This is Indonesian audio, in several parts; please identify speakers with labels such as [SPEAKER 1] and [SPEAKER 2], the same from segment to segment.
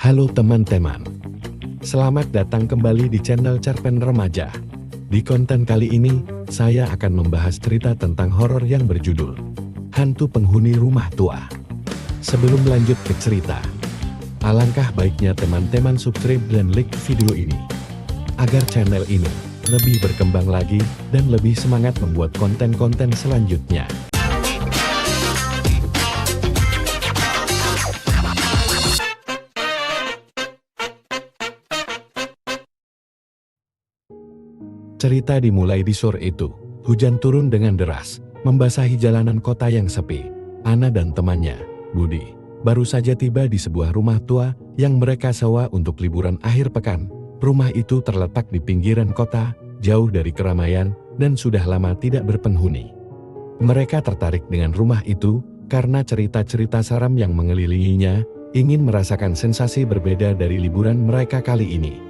[SPEAKER 1] Halo teman-teman, selamat datang kembali di channel Cerpen Remaja. Di konten kali ini, saya akan membahas cerita tentang horor yang berjudul Hantu Penghuni Rumah Tua. Sebelum lanjut ke cerita, alangkah baiknya teman-teman subscribe dan like video ini, agar channel ini lebih berkembang lagi dan lebih semangat membuat konten-konten selanjutnya. Cerita dimulai di sore itu. Hujan turun dengan deras, membasahi jalanan kota yang sepi. Ana dan temannya, Budi, baru saja tiba di sebuah rumah tua yang mereka sewa untuk liburan akhir pekan. Rumah itu terletak di pinggiran kota, jauh dari keramaian, dan sudah lama tidak berpenghuni. Mereka tertarik dengan rumah itu karena cerita-cerita seram yang mengelilinginya, ingin merasakan sensasi berbeda dari liburan mereka kali ini.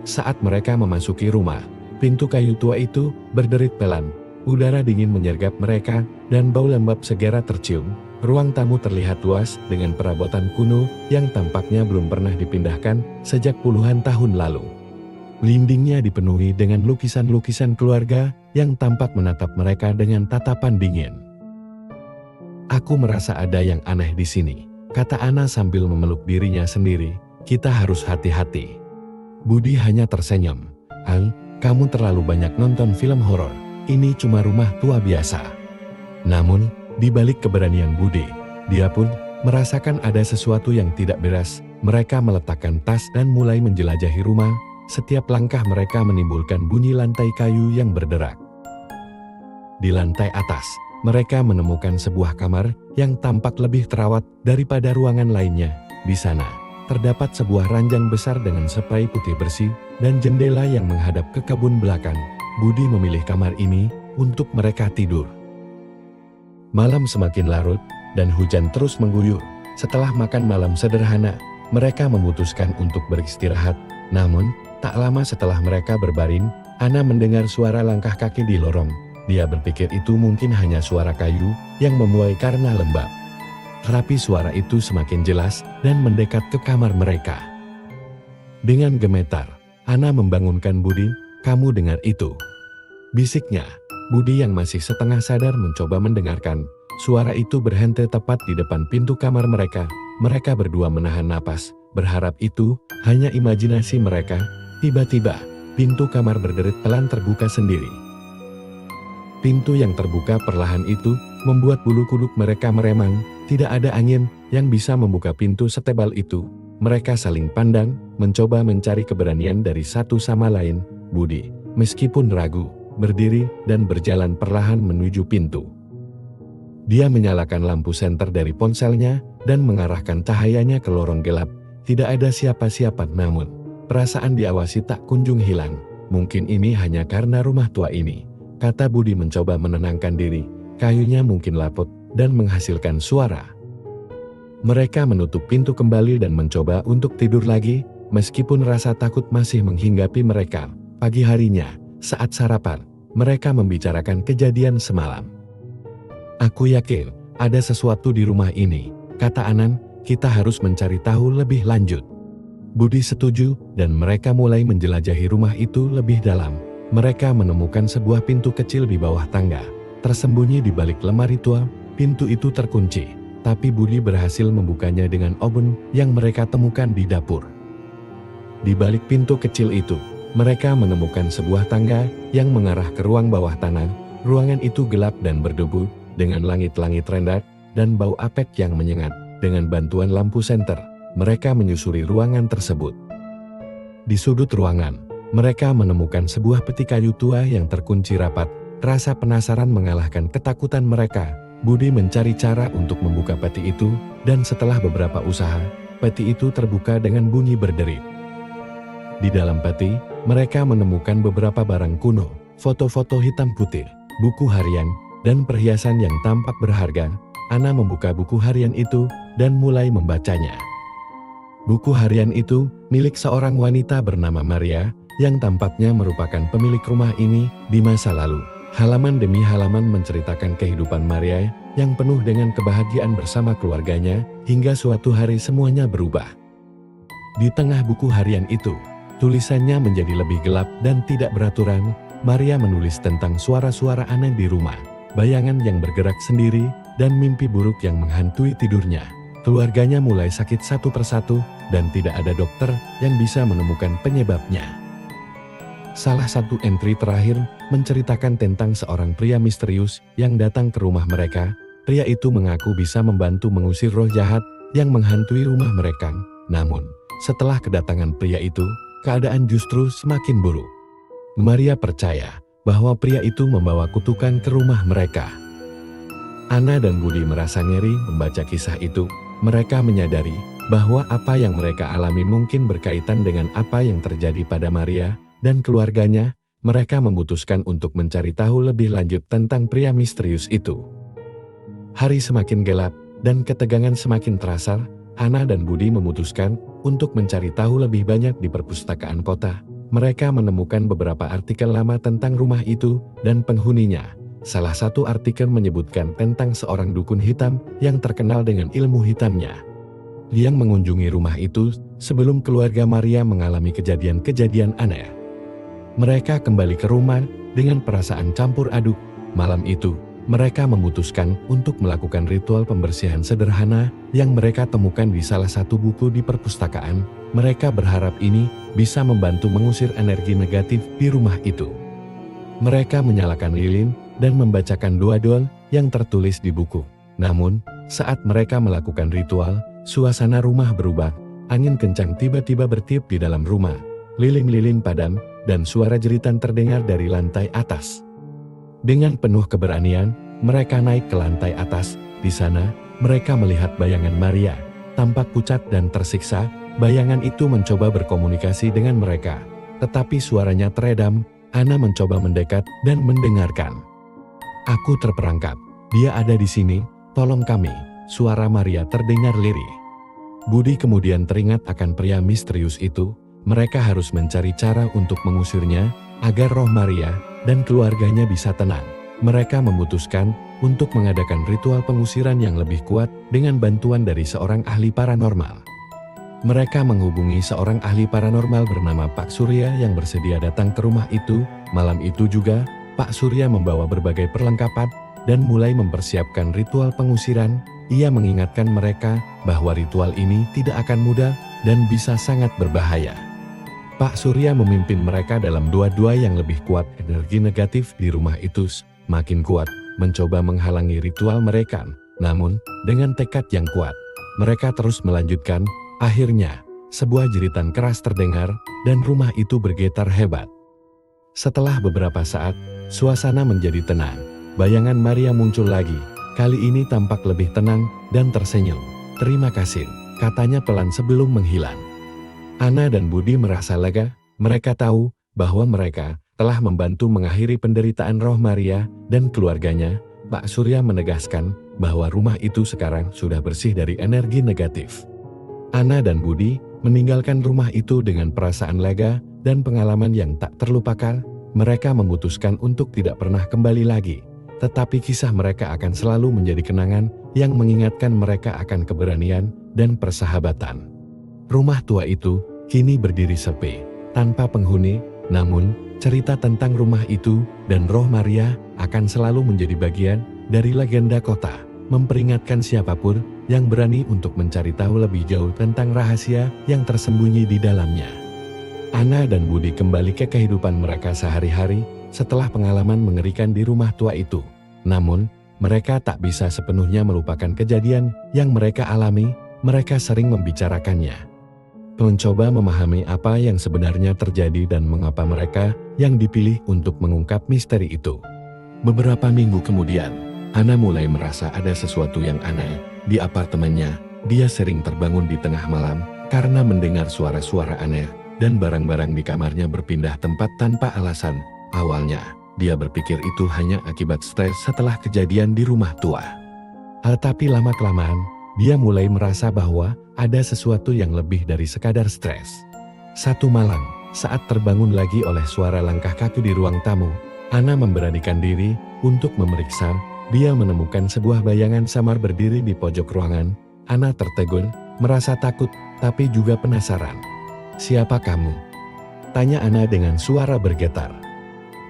[SPEAKER 1] Saat mereka memasuki rumah, pintu kayu tua itu berderit pelan. Udara dingin menyergap mereka, dan bau lembab segera tercium. Ruang tamu terlihat luas dengan perabotan kuno yang tampaknya belum pernah dipindahkan sejak puluhan tahun lalu. Dindingnya dipenuhi dengan lukisan-lukisan keluarga yang tampak menatap mereka dengan tatapan dingin. "Aku merasa ada yang aneh di sini," kata Ana sambil memeluk dirinya sendiri. "Kita harus hati-hati." Budi hanya tersenyum. "Ang, kamu terlalu banyak nonton film horor. Ini cuma rumah tua biasa." Namun, di balik keberanian Budi, dia pun merasakan ada sesuatu yang tidak beres. Mereka meletakkan tas dan mulai menjelajahi rumah. Setiap langkah mereka menimbulkan bunyi lantai kayu yang berderak. Di lantai atas, mereka menemukan sebuah kamar yang tampak lebih terawat daripada ruangan lainnya. Di sana, terdapat sebuah ranjang besar dengan spray putih bersih dan jendela yang menghadap ke kebun belakang. Budi memilih kamar ini untuk mereka tidur. Malam semakin larut dan hujan terus mengguyur. Setelah makan malam sederhana, mereka memutuskan untuk beristirahat. Namun, tak lama setelah mereka berbaring, Ana mendengar suara langkah kaki di lorong. Dia berpikir itu mungkin hanya suara kayu yang memuai karena lembab. Tetapi suara itu semakin jelas dan mendekat ke kamar mereka. Dengan gemetar, Ana membangunkan Budi. "Kamu dengar itu?" bisiknya. Budi yang masih setengah sadar mencoba mendengarkan. Suara itu berhenti tepat di depan pintu kamar mereka. Mereka berdua menahan napas, berharap itu hanya imajinasi mereka. Tiba-tiba, pintu kamar berderit pelan terbuka sendiri. Pintu yang terbuka perlahan itu membuat bulu kuduk mereka meremang. Tidak ada angin yang bisa membuka pintu setebal itu. Mereka saling pandang, mencoba mencari keberanian dari satu sama lain. Budi, meskipun ragu, berdiri dan berjalan perlahan menuju pintu. Dia menyalakan lampu senter dari ponselnya dan mengarahkan cahayanya ke lorong gelap. Tidak ada siapa-siapa, namun perasaan diawasi tak kunjung hilang. "Mungkin ini hanya karena rumah tua ini," kata Budi mencoba menenangkan diri. "Kayunya mungkin laput dan menghasilkan suara." Mereka menutup pintu kembali dan mencoba untuk tidur lagi, meskipun rasa takut masih menghinggapi mereka. Pagi harinya, saat sarapan, mereka membicarakan kejadian semalam. "Aku yakin ada sesuatu di rumah ini," kata Anan. "Kita harus mencari tahu lebih lanjut." Budi setuju dan mereka mulai menjelajahi rumah itu lebih dalam. Mereka menemukan sebuah pintu kecil di bawah tangga. Tersembunyi di balik lemari tua, pintu itu terkunci, tapi Budi berhasil membukanya dengan obeng yang mereka temukan di dapur. Di balik pintu kecil itu, mereka menemukan sebuah tangga yang mengarah ke ruang bawah tanah. Ruangan itu gelap dan berdebu, dengan langit-langit rendah dan bau apek yang menyengat. Dengan bantuan lampu senter, mereka menyusuri ruangan tersebut. Di sudut ruangan, mereka menemukan sebuah peti kayu tua yang terkunci rapat. Rasa penasaran mengalahkan ketakutan mereka. Budi mencari cara untuk membuka peti itu, dan setelah beberapa usaha, peti itu terbuka dengan bunyi berderit. Di dalam peti, mereka menemukan beberapa barang kuno, foto-foto hitam putih, buku harian, dan perhiasan yang tampak berharga. Ana membuka buku harian itu, dan mulai membacanya. Buku harian itu milik seorang wanita bernama Maria, yang tampaknya merupakan pemilik rumah ini di masa lalu. Halaman demi halaman menceritakan kehidupan Maria yang penuh dengan kebahagiaan bersama keluarganya, hingga suatu hari semuanya berubah. Di tengah buku harian itu, tulisannya menjadi lebih gelap dan tidak beraturan. Maria menulis tentang suara-suara aneh di rumah, bayangan yang bergerak sendiri, dan mimpi buruk yang menghantui tidurnya. Keluarganya mulai sakit satu persatu, dan tidak ada dokter yang bisa menemukan penyebabnya. Salah satu entry terakhir menceritakan tentang seorang pria misterius yang datang ke rumah mereka. Pria itu mengaku bisa membantu mengusir roh jahat yang menghantui rumah mereka. Namun, setelah kedatangan pria itu, keadaan justru semakin buruk. Maria percaya bahwa pria itu membawa kutukan ke rumah mereka. Anna dan Budi merasa ngeri membaca kisah itu. Mereka menyadari bahwa apa yang mereka alami mungkin berkaitan dengan apa yang terjadi pada Maria dan keluarganya. Mereka memutuskan untuk mencari tahu lebih lanjut tentang pria misterius itu. Hari semakin gelap dan ketegangan semakin terasa. Anna dan Budi memutuskan untuk mencari tahu lebih banyak di perpustakaan kota. Mereka menemukan beberapa artikel lama tentang rumah itu dan penghuninya. Salah satu artikel menyebutkan tentang seorang dukun hitam yang terkenal dengan ilmu hitamnya, yang mengunjungi rumah itu sebelum keluarga Maria mengalami kejadian-kejadian aneh. Mereka kembali ke rumah dengan perasaan campur aduk. Malam itu, mereka memutuskan untuk melakukan ritual pembersihan sederhana yang mereka temukan di salah satu buku di perpustakaan. Mereka berharap ini bisa membantu mengusir energi negatif di rumah itu. Mereka menyalakan lilin dan membacakan doa-doa yang tertulis di buku. Namun, saat mereka melakukan ritual, suasana rumah berubah. Angin kencang tiba-tiba bertiup di dalam rumah. Lilin-lilin padam, dan suara jeritan terdengar dari lantai atas. Dengan penuh keberanian, mereka naik ke lantai atas. Di sana, mereka melihat bayangan Maria, tampak pucat dan tersiksa. Bayangan itu mencoba berkomunikasi dengan mereka, tetapi suaranya teredam. Anna mencoba mendekat dan mendengarkan. "Aku terperangkap, dia ada di sini, tolong kami," suara Maria terdengar lirih. Budi kemudian teringat akan pria misterius itu. Mereka harus mencari cara untuk mengusirnya, agar roh Maria dan keluarganya bisa tenang. Mereka memutuskan untuk mengadakan ritual pengusiran yang lebih kuat dengan bantuan dari seorang ahli paranormal. Mereka menghubungi seorang ahli paranormal bernama Pak Surya yang bersedia datang ke rumah itu. Malam itu juga, Pak Surya membawa berbagai perlengkapan dan mulai mempersiapkan ritual pengusiran. Ia mengingatkan mereka bahwa ritual ini tidak akan mudah dan bisa sangat berbahaya. Pak Surya memimpin mereka dalam doa-doa yang lebih kuat. Energi negatif di rumah itu makin kuat, mencoba menghalangi ritual mereka. Namun, dengan tekad yang kuat, mereka terus melanjutkan. Akhirnya, sebuah jeritan keras terdengar, dan rumah itu bergetar hebat. Setelah beberapa saat, suasana menjadi tenang. Bayangan Maria muncul lagi. Kali ini tampak lebih tenang dan tersenyum. "Terima kasih," katanya pelan sebelum menghilang. Anna dan Budi merasa lega. Mereka tahu bahwa mereka telah membantu mengakhiri penderitaan roh Maria dan keluarganya. Pak Surya menegaskan bahwa rumah itu sekarang sudah bersih dari energi negatif. Anna dan Budi meninggalkan rumah itu dengan perasaan lega dan pengalaman yang tak terlupakan. Mereka memutuskan untuk tidak pernah kembali lagi. Tetapi kisah mereka akan selalu menjadi kenangan yang mengingatkan mereka akan keberanian dan persahabatan. Rumah tua itu kini berdiri sepi, tanpa penghuni. Namun, cerita tentang rumah itu dan roh Maria akan selalu menjadi bagian dari legenda kota, memperingatkan siapapun yang berani untuk mencari tahu lebih jauh tentang rahasia yang tersembunyi di dalamnya. Anna dan Budi kembali ke kehidupan mereka sehari-hari setelah pengalaman mengerikan di rumah tua itu. Namun, mereka tak bisa sepenuhnya melupakan kejadian yang mereka alami. Mereka sering membicarakannya, mencoba memahami apa yang sebenarnya terjadi dan mengapa mereka yang dipilih untuk mengungkap misteri itu. Beberapa minggu kemudian, Anna mulai merasa ada sesuatu yang aneh di apartemennya. Dia sering terbangun di tengah malam karena mendengar suara-suara aneh dan barang-barang di kamarnya berpindah tempat tanpa alasan. Awalnya, dia berpikir itu hanya akibat stres setelah kejadian di rumah tua. Tetapi lama-kelamaan, dia mulai merasa bahwa ada sesuatu yang lebih dari sekadar stres. Satu malam, saat terbangun lagi oleh suara langkah kaki di ruang tamu, Anna memberanikan diri untuk memeriksa. Dia menemukan sebuah bayangan samar berdiri di pojok ruangan. Anna tertegun, merasa takut, tapi juga penasaran. "Siapa kamu?" tanya Ana dengan suara bergetar.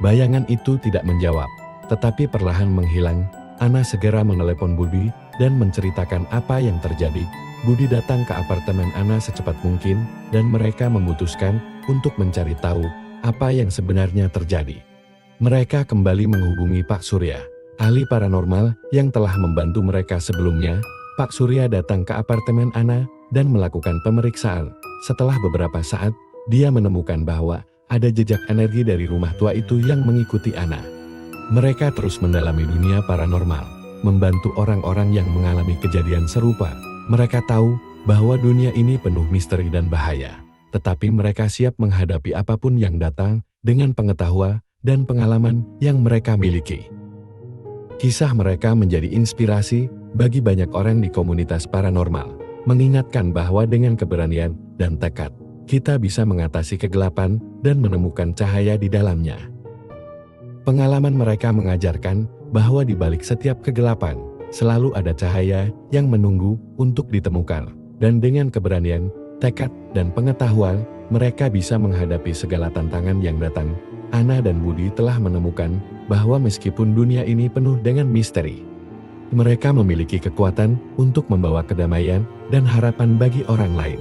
[SPEAKER 1] Bayangan itu tidak menjawab, tetapi perlahan menghilang. Ana segera menelepon Budi dan menceritakan apa yang terjadi. Budi datang ke apartemen Ana secepat mungkin dan mereka memutuskan untuk mencari tahu apa yang sebenarnya terjadi. Mereka kembali menghubungi Pak Surya, ahli paranormal yang telah membantu mereka sebelumnya. Pak Surya datang ke apartemen Ana dan melakukan pemeriksaan. Setelah beberapa saat, dia menemukan bahwa ada jejak energi dari rumah tua itu yang mengikuti Ana. Mereka terus mendalami dunia paranormal, membantu orang-orang yang mengalami kejadian serupa. Mereka tahu bahwa dunia ini penuh misteri dan bahaya, tetapi mereka siap menghadapi apapun yang datang dengan pengetahuan dan pengalaman yang mereka miliki. Kisah mereka menjadi inspirasi bagi banyak orang di komunitas paranormal, mengingatkan bahwa dengan keberanian dan tekad, kita bisa mengatasi kegelapan dan menemukan cahaya di dalamnya. Pengalaman mereka mengajarkan bahwa di balik setiap kegelapan, selalu ada cahaya yang menunggu untuk ditemukan. Dan dengan keberanian, tekad, dan pengetahuan, mereka bisa menghadapi segala tantangan yang datang. Ana dan Budi telah menemukan bahwa meskipun dunia ini penuh dengan misteri, mereka memiliki kekuatan untuk membawa kedamaian dan harapan bagi orang lain.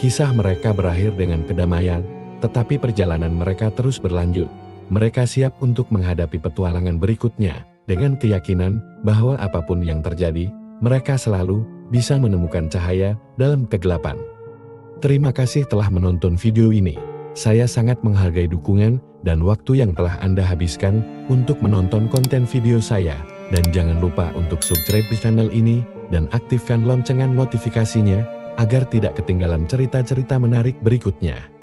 [SPEAKER 1] Kisah mereka berakhir dengan kedamaian, tetapi perjalanan mereka terus berlanjut. Mereka siap untuk menghadapi petualangan berikutnya dengan keyakinan bahwa apapun yang terjadi, mereka selalu bisa menemukan cahaya dalam kegelapan. Terima kasih telah menonton video ini. Saya sangat menghargai dukungan dan waktu yang telah Anda habiskan untuk menonton konten video saya. Dan jangan lupa untuk subscribe di channel ini dan aktifkan lonceng notifikasinya agar tidak ketinggalan cerita-cerita menarik berikutnya.